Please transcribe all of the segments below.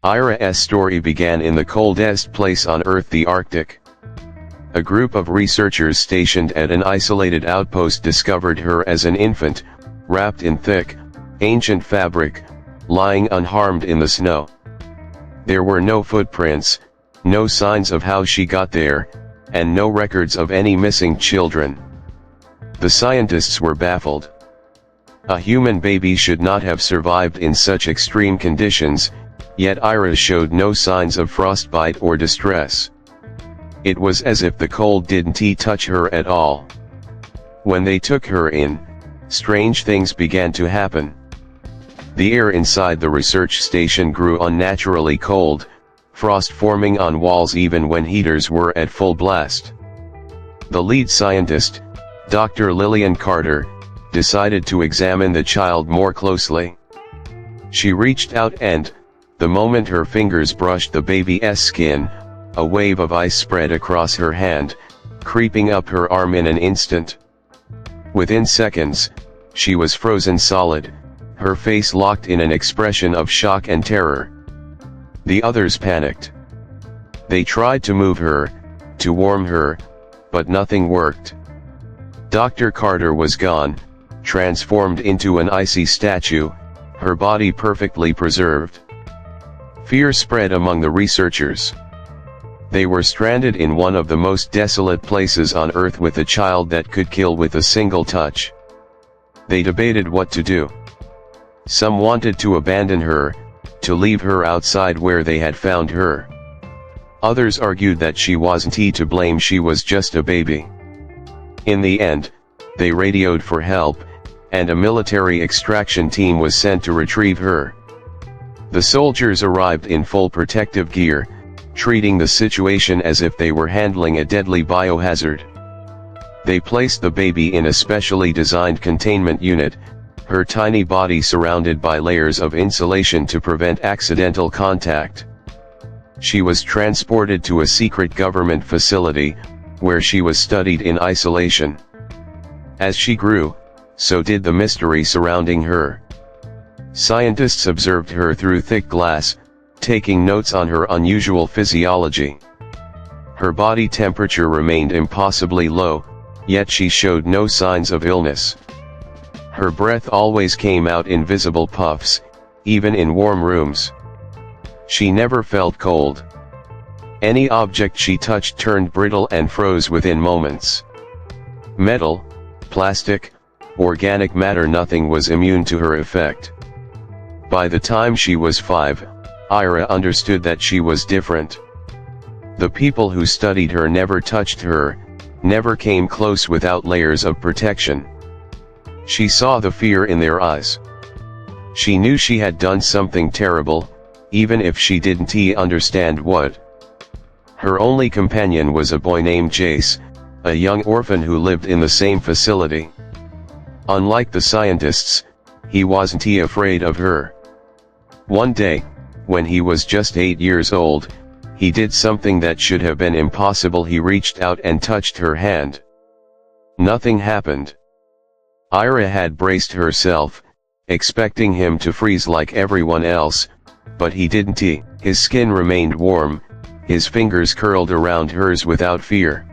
Ira's story began in the coldest place on Earth, the Arctic. A group of researchers stationed at an isolated outpost discovered her as an infant, wrapped in thick, ancient fabric, lying unharmed in the snow. There were no footprints, no signs of how she got there, and no records of any missing children. The scientists were baffled. A human baby should not have survived in such extreme conditions, yet Ira showed no signs of frostbite or distress. It was as if the cold didn't touch her at all. When they took her in, strange things began to happen. The air inside the research station grew unnaturally cold, frost forming on walls even when heaters were at full blast. The lead scientist, Dr. Lillian Carter, decided to examine the child more closely. She reached out and, the moment her fingers brushed the baby's skin, a wave of ice spread across her hand, creeping up her arm in an instant. Within seconds, she was frozen solid, her face locked in an expression of shock and terror. The others panicked. They tried to move her, to warm her, but nothing worked. Dr. Carter was gone, transformed into an icy statue, her body perfectly preserved. Fear spread among the researchers. They were stranded in one of the most desolate places on Earth with a child that could kill with a single touch. They debated what to do. Some wanted to abandon her, to leave her outside where they had found her. Others argued that she wasn't to blame, she was just a baby. In the end, they radioed for help, and a military extraction team was sent to retrieve her. The soldiers arrived in full protective gear, treating the situation as if they were handling a deadly biohazard. They placed the baby in a specially designed containment unit, her tiny body surrounded by layers of insulation to prevent accidental contact. She was transported to a secret government facility, where she was studied in isolation. As she grew, so did the mystery surrounding her. Scientists observed her through thick glass, taking notes on her unusual physiology. Her body temperature remained impossibly low, yet she showed no signs of illness. Her breath always came out in visible puffs, even in warm rooms. She never felt cold. Any object she touched turned brittle and froze within moments. Metal, plastic, organic matter, nothing was immune to her effect. By the time she was 5, Ira understood that she was different. The people who studied her never touched her, never came close without layers of protection. She saw the fear in their eyes. She knew she had done something terrible, even if she didn't understand what. Her only companion was a boy named Jace, a young orphan who lived in the same facility. Unlike the scientists, he wasn't afraid of her. One day, when he was just 8 years old, he did something that should have been impossible. He reached out and touched her hand. Nothing happened. Ira had braced herself, expecting him to freeze like everyone else, but he didn't. His skin remained warm, his fingers curled around hers without fear.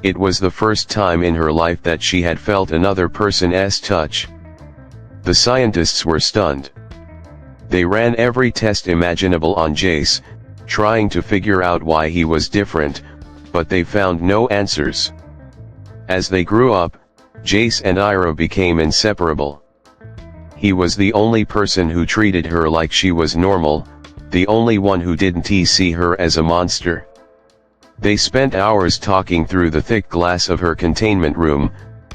It was the first time in her life that she had felt another person's touch. The scientists were stunned. They ran every test imaginable on Jace, trying to figure out why he was different, but they found no answers. As they grew up, Jace and Ira became inseparable. He was the only person who treated her like she was normal, the only one who didn't see her as a monster. They spent hours talking through the thick glass of her containment room,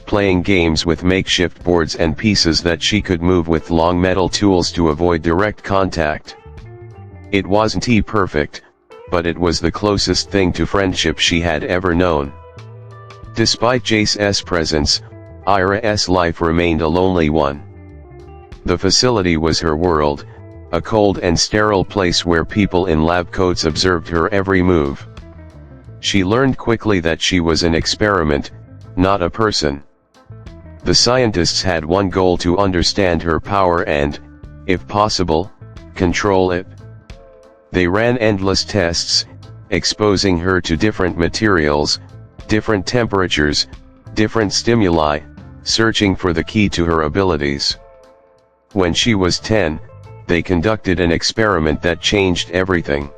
playing games with makeshift boards and pieces that she could move with long metal tools to avoid direct contact. It wasn't perfect, but it was the closest thing to friendship she had ever known. Despite Jace's presence, Ira's life remained a lonely one. The facility was her world, a cold and sterile place where people in lab coats observed her every move. She learned quickly that she was an experiment, not a person. The scientists had one goal: to understand her power and, if possible, control it. They ran endless tests, exposing her to different materials, different temperatures, different stimuli, searching for the key to her abilities. When she was 10, they conducted an experiment that changed everything.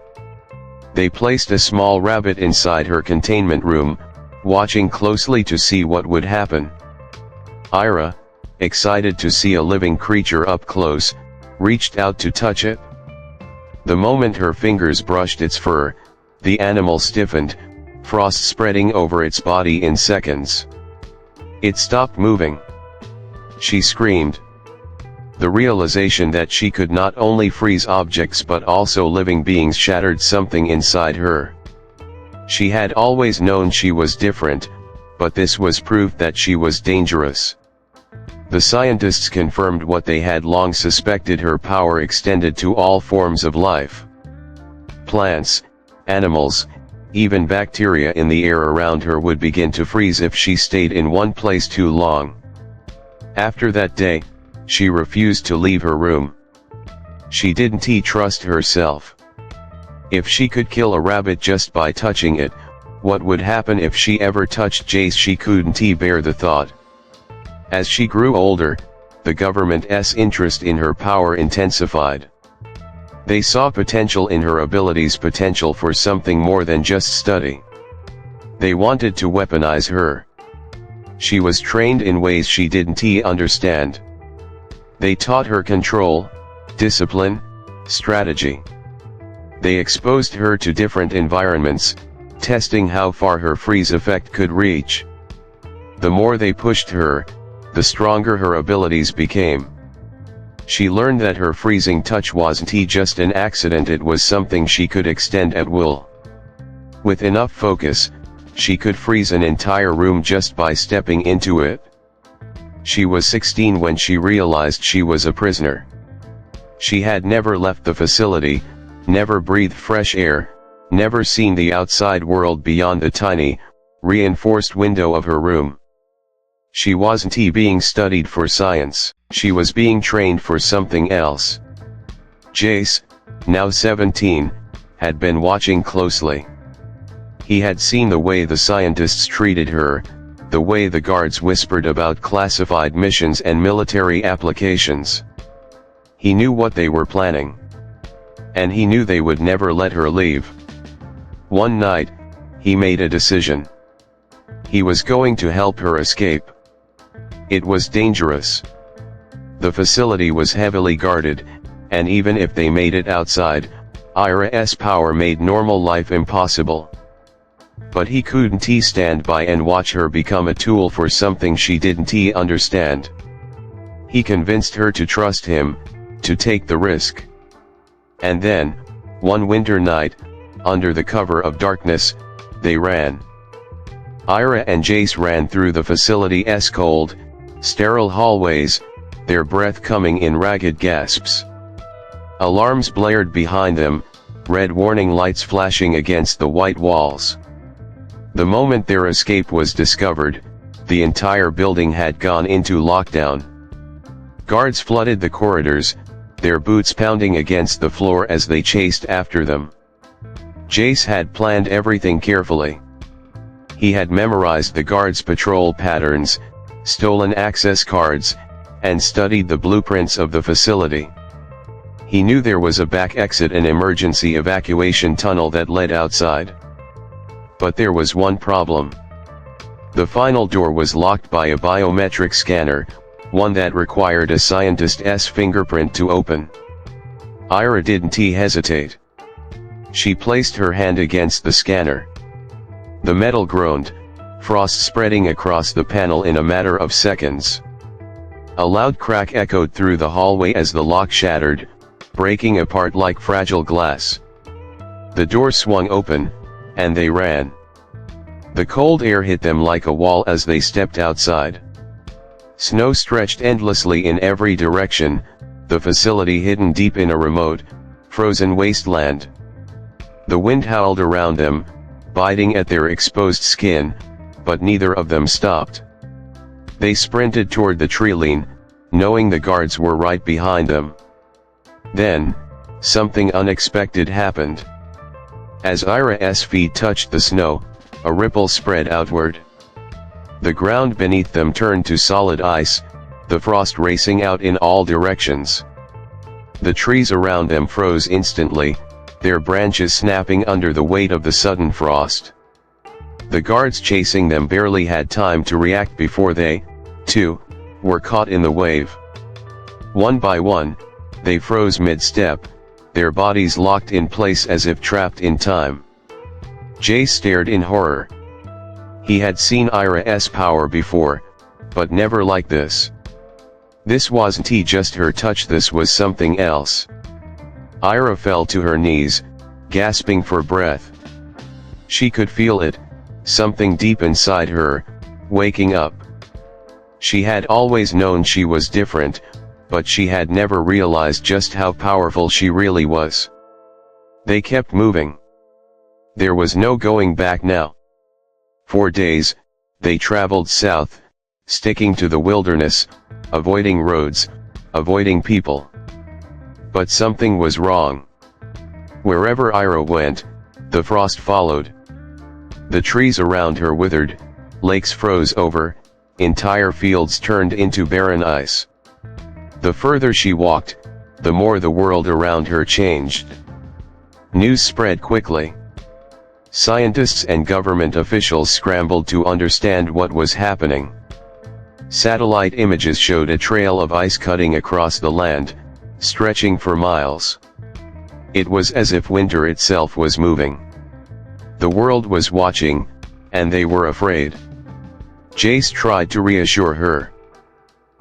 They placed a small rabbit inside her containment room, watching closely to see what would happen. Ira, excited to see a living creature up close, reached out to touch it. The moment her fingers brushed its fur, the animal stiffened, frost spreading over its body in seconds. It stopped moving. She screamed. The realization that she could not only freeze objects but also living beings shattered something inside her. She had always known she was different, but this was proof that she was dangerous. The scientists confirmed what they had long suspected: her power extended to all forms of life. Plants, animals, even bacteria in the air around her would begin to freeze if she stayed in one place too long. After that day, she refused to leave her room. She didn't trust herself. If she could kill a rabbit just by touching it, what would happen if she ever touched Jace? She couldn't bear the thought. As she grew older, the government's interest in her power intensified. They saw potential in her abilities, potential for something more than just study. They wanted to weaponize her. She was trained in ways she didn't understand. They taught her control, discipline, strategy. They exposed her to different environments, testing how far her freeze effect could reach. The more they pushed her, the stronger her abilities became. She learned that her freezing touch wasn't just an accident, it was something she could extend at will. With enough focus, she could freeze an entire room just by stepping into it. She was 16 when she realized she was a prisoner. She had never left the facility, never breathed fresh air, never seen the outside world beyond the tiny, reinforced window of her room. She wasn't being studied for science, she was being trained for something else. Jace, now 17, had been watching closely. He had seen the way the scientists treated her, the way the guards whispered about classified missions and military applications. He knew what they were planning. And he knew they would never let her leave. One night, he made a decision. He was going to help her escape. It was dangerous. The facility was heavily guarded, and even if they made it outside, Ira's power made normal life impossible. But he couldn't stand by and watch her become a tool for something she didn't understand. He convinced her to trust him, to take the risk. And then, one winter night, under the cover of darkness, they ran. Ira and Jace ran through the facility's cold, sterile hallways, their breath coming in ragged gasps. Alarms blared behind them, red warning lights flashing against the white walls. The moment their escape was discovered, the entire building had gone into lockdown. Guards flooded the corridors, their boots pounding against the floor as they chased after them. Jace had planned everything carefully. He had memorized the guards' patrol patterns, stolen access cards, and studied the blueprints of the facility. He knew there was a back exit, an emergency evacuation tunnel that led outside. But there was one problem. The final door was locked by a biometric scanner, one that required a scientist's fingerprint to open. Ira didn't hesitate. She placed her hand against the scanner. The metal groaned, frost spreading across the panel in a matter of seconds. A loud crack echoed through the hallway as the lock shattered, breaking apart like fragile glass. The door swung open, and they ran. The cold air hit them like a wall as they stepped outside. Snow stretched endlessly in every direction, the facility hidden deep in a remote, frozen wasteland. The wind howled around them, biting at their exposed skin, but neither of them stopped. They sprinted toward the tree line, knowing the guards were right behind them. Then, something unexpected happened. As Ira's feet touched the snow, a ripple spread outward. The ground beneath them turned to solid ice, the frost racing out in all directions. The trees around them froze instantly, their branches snapping under the weight of the sudden frost. The guards chasing them barely had time to react before they, too, were caught in the wave. One by one, they froze mid-step, their bodies locked in place as if trapped in time. Jay stared in horror. He had seen Ira's power before, but never like this. This wasn't just her touch, this was something else. Ira fell to her knees, gasping for breath. She could feel it, something deep inside her, waking up. She had always known she was different, but she had never realized just how powerful she really was. They kept moving. There was no going back now. For days, they traveled south, sticking to the wilderness, avoiding roads, avoiding people. But something was wrong. Wherever Ira went, the frost followed. The trees around her withered, lakes froze over, entire fields turned into barren ice. The further she walked, the more the world around her changed. News spread quickly. Scientists and government officials scrambled to understand what was happening. Satellite images showed a trail of ice cutting across the land, stretching for miles. It was as if winter itself was moving. The world was watching, and they were afraid. Jace tried to reassure her.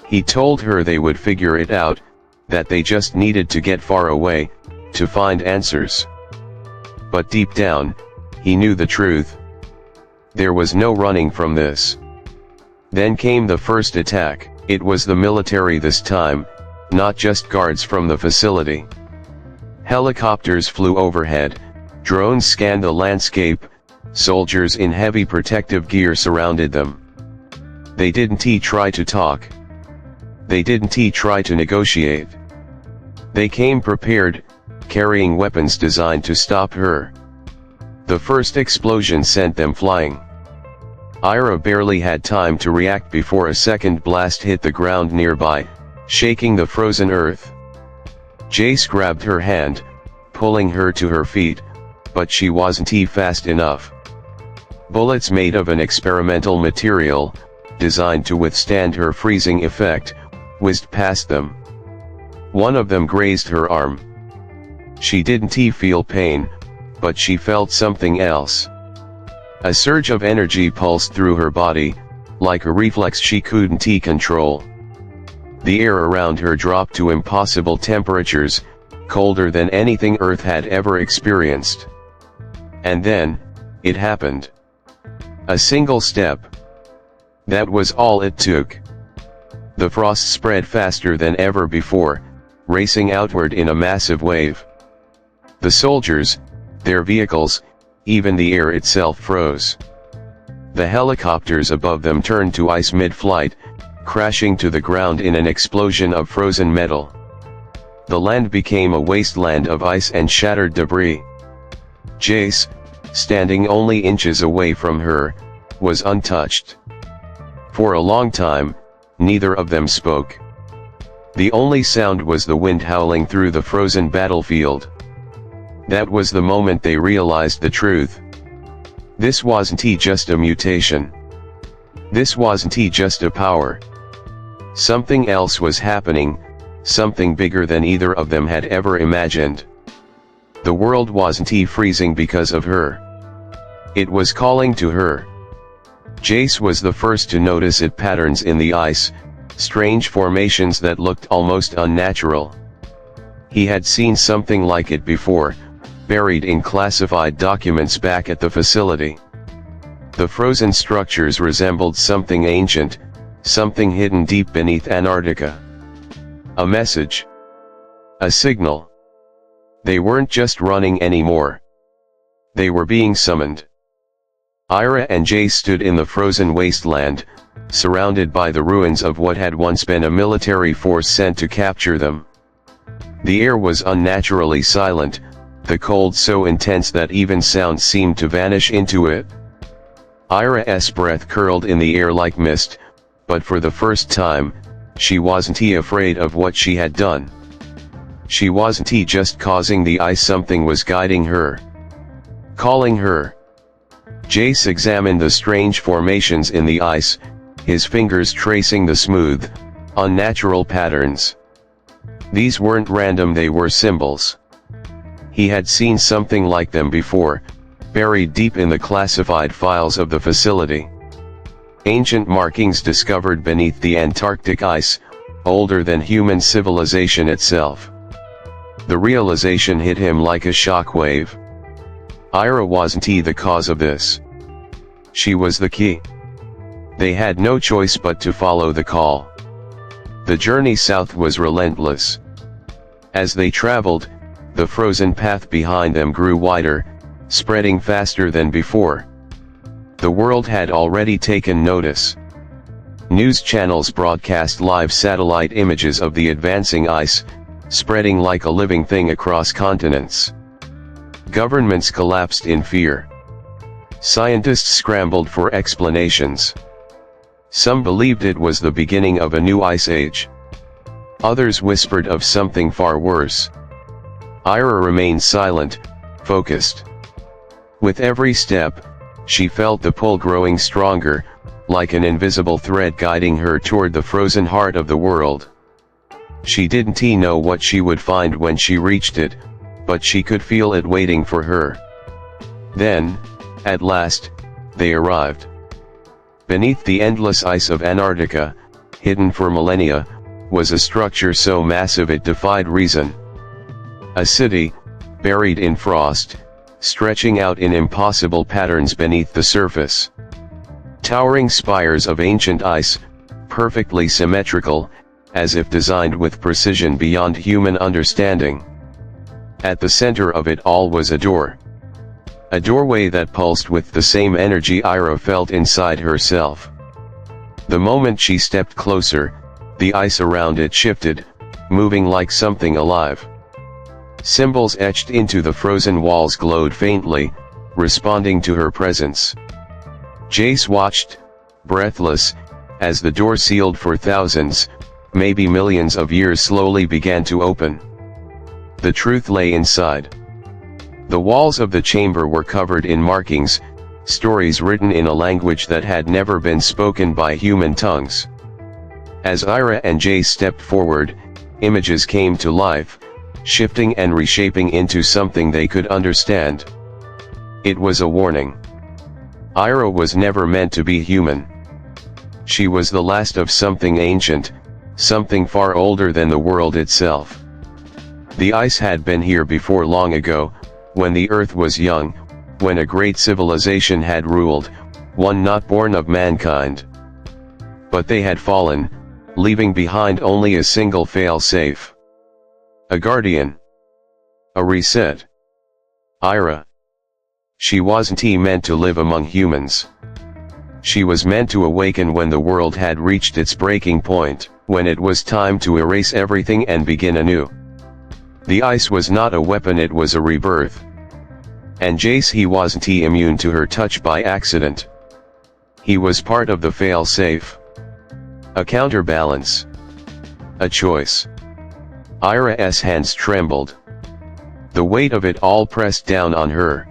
He told her they would figure it out, that they just needed to get far away, to find answers. But deep down, he knew the truth. There was no running from this. Then came the first attack. It was the military this time, not just guards from the facility. Helicopters flew overhead, drones scanned the landscape, soldiers in heavy protective gear surrounded them. They didn't try to talk. They didn't try to negotiate. They came prepared, carrying weapons designed to stop her. The first explosion sent them flying. Ira barely had time to react before a second blast hit the ground nearby, shaking the frozen earth. Jace grabbed her hand, pulling her to her feet, but she wasn't fast enough. Bullets made of an experimental material, designed to withstand her freezing effect, whizzed past them. One of them grazed her arm. She didn't feel pain, but she felt something else. A surge of energy pulsed through her body, like a reflex she couldn't control. The air around her dropped to impossible temperatures, colder than anything Earth had ever experienced. And then, it happened. A single step. That was all it took. The frost spread faster than ever before, racing outward in a massive wave. The soldiers, their vehicles, even the air itself froze. The helicopters above them turned to ice mid-flight, crashing to the ground in an explosion of frozen metal. The land became a wasteland of ice and shattered debris. Jace, standing only inches away from her, was untouched. For a long time, neither of them spoke. The only sound was the wind howling through the frozen battlefield. That was the moment they realized the truth. This wasn't just a mutation. This wasn't just a power. Something else was happening, something bigger than either of them had ever imagined. The world wasn't freezing because of her. It was calling to her. Jace was the first to notice it, patterns in the ice, strange formations that looked almost unnatural. He had seen something like it before, buried in classified documents back at the facility. The frozen structures resembled something ancient, something hidden deep beneath Antarctica. A message. A signal. They weren't just running anymore. They were being summoned. Ira and Jace stood in the frozen wasteland, surrounded by the ruins of what had once been a military force sent to capture them. The air was unnaturally silent, the cold so intense that even sound seemed to vanish into it. Ira's breath curled in the air like mist, but for the first time, she wasn't afraid of what she had done. She wasn't just causing the ice, something was guiding her. Calling her. Jace examined the strange formations in the ice, his fingers tracing the smooth, unnatural patterns. These weren't random, they were symbols. He had seen something like them before, buried deep in the classified files of the facility. Ancient markings discovered beneath the Antarctic ice, older than human civilization itself. The realization hit him like a shockwave. Ira wasn't the cause of this. She was the key. They had no choice but to follow the call. The journey south was relentless. As they traveled, the frozen path behind them grew wider, spreading faster than before. The world had already taken notice. News channels broadcast live satellite images of the advancing ice, spreading like a living thing across continents. Governments collapsed in fear. Scientists scrambled for explanations. Some believed it was the beginning of a new ice age. Others whispered of something far worse. Ira remained silent, focused. With every step, she felt the pull growing stronger, like an invisible thread guiding her toward the frozen heart of the world. She didn't know what she would find when she reached it, but she could feel it waiting for her. Then, at last, they arrived. Beneath the endless ice of Antarctica, hidden for millennia, was a structure so massive it defied reason. A city, buried in frost, stretching out in impossible patterns beneath the surface. Towering spires of ancient ice, perfectly symmetrical, as if designed with precision beyond human understanding. At the center of it all was a door. A doorway that pulsed with the same energy Ira felt inside herself. The moment she stepped closer, the ice around it shifted, moving like something alive. Symbols etched into the frozen walls glowed faintly, responding to her presence. Jace watched, breathless, as the door sealed for thousands, maybe millions of years slowly began to open. The truth lay inside. The walls of the chamber were covered in markings, stories written in a language that had never been spoken by human tongues. As Ira and Jace stepped forward, images came to life, shifting and reshaping into something they could understand. It was a warning. Ira was never meant to be human. She was the last of something ancient, something far older than the world itself. The ice had been here before long ago, when the earth was young, when a great civilization had ruled, one not born of mankind. But they had fallen, leaving behind only a single fail-safe. A guardian. A reset. Ira. She wasn't meant to live among humans. She was meant to awaken when the world had reached its breaking point, when it was time to erase everything and begin anew. The ice was not a weapon, it was a rebirth. And Jace, he wasn't immune to her touch by accident. He was part of the fail-safe. A counterbalance. A choice. Ira's hands trembled. The weight of it all pressed down on her.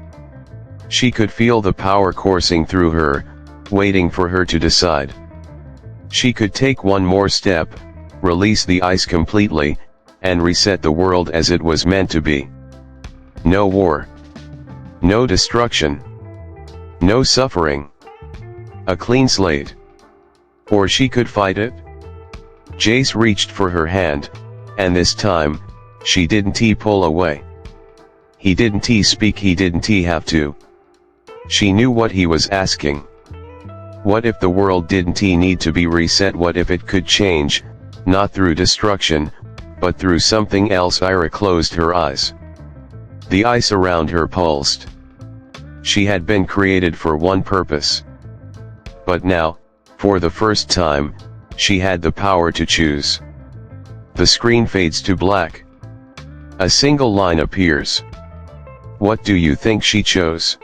She could feel the power coursing through her, waiting for her to decide. She could take one more step, release the ice completely, and reset the world as it was meant to be. No war. No destruction. No suffering. A clean slate. Or she could fight it. Jace reached for her hand, and this time, she didn't pull away. He didn't speak, he didn't have to. She knew what he was asking. What if the world didn't need to be reset? What if it could change, not through destruction, but through something else? Ira closed her eyes. The ice around her pulsed. She had been created for one purpose. But now, for the first time, she had the power to choose. The screen fades to black. A single line appears. What do you think she chose?